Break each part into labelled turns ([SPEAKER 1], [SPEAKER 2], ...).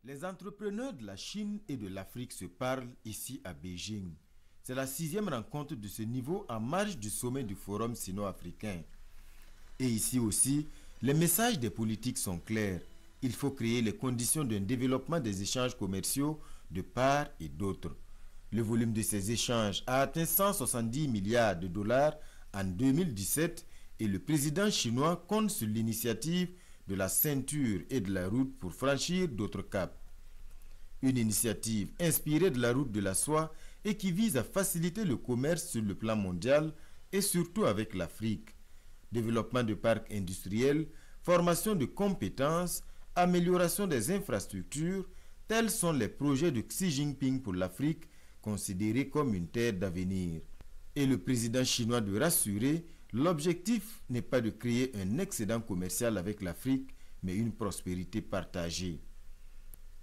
[SPEAKER 1] Les entrepreneurs de la Chine et de l'Afrique se parlent ici à Beijing. C'est la 6e rencontre de ce niveau en marge du sommet du Forum sino-africain. Et ici aussi, les messages des politiques sont clairs. Il faut créer les conditions d'un développement des échanges commerciaux de part et d'autre. Le volume de ces échanges a atteint 170 milliards de dollars en 2017 et le président chinois compte sur l'initiative de la ceinture et de la route pour franchir d'autres caps. Une initiative inspirée de la route de la soie et qui vise à faciliter le commerce sur le plan mondial et surtout avec l'Afrique. Développement de parcs industriels, formation de compétences, amélioration des infrastructures, tels sont les projets de Xi Jinping pour l'Afrique, considérés comme une terre d'avenir. Et le président chinois de rassurer, l'objectif n'est pas de créer un excédent commercial avec l'Afrique, mais une prospérité partagée.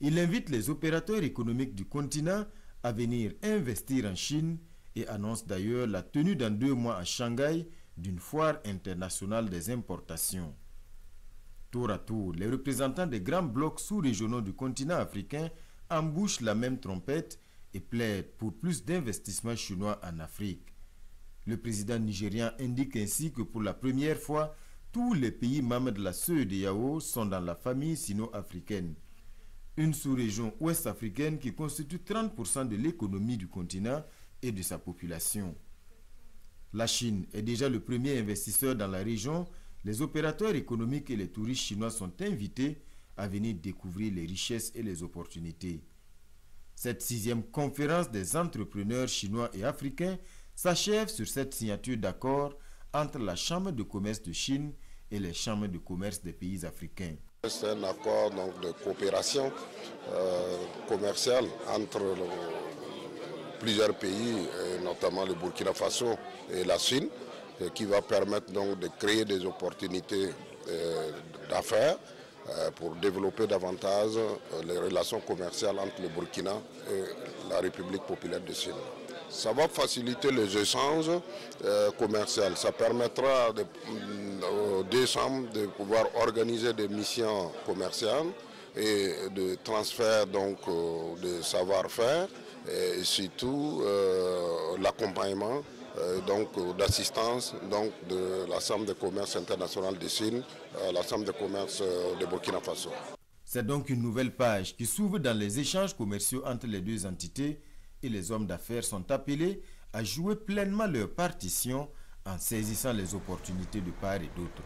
[SPEAKER 1] Il invite les opérateurs économiques du continent à venir investir en Chine et annonce d'ailleurs la tenue dans 2 mois à Shanghai d'une foire internationale des importations. Tour à tour, les représentants des grands blocs sous-régionaux du continent africain embouchent la même trompette et plaident pour plus d'investissements chinois en Afrique. Le président nigérian indique ainsi que pour la première fois, tous les pays membres de la CEDEAO sont dans la famille sino-africaine. Une sous-région ouest-africaine qui constitue 30% de l'économie du continent et de sa population. La Chine est déjà le premier investisseur dans la région. Les opérateurs économiques et les touristes chinois sont invités à venir découvrir les richesses et les opportunités. Cette 6e conférence des entrepreneurs chinois et africains s'achève sur cette signature d'accord entre la Chambre de commerce de Chine et les chambres de commerce des pays africains.
[SPEAKER 2] C'est un accord donc, de coopération commerciale entre plusieurs pays, notamment le Burkina Faso et la Chine, qui va permettre donc de créer des opportunités d'affaires pour développer davantage les relations commerciales entre le Burkina et la République populaire de Chine. Ça va faciliter les échanges commerciaux. Ça permettra aux 2 chambres de pouvoir organiser des missions commerciales et de transfert donc, de savoir-faire et surtout l'accompagnement d'assistance de la Chambre de commerce internationale de Chine, la Chambre de commerce de Burkina Faso.
[SPEAKER 1] C'est donc une nouvelle page qui s'ouvre dans les échanges commerciaux entre les 2 entités et les hommes d'affaires sont appelés à jouer pleinement leur partition en saisissant les opportunités de part et d'autre.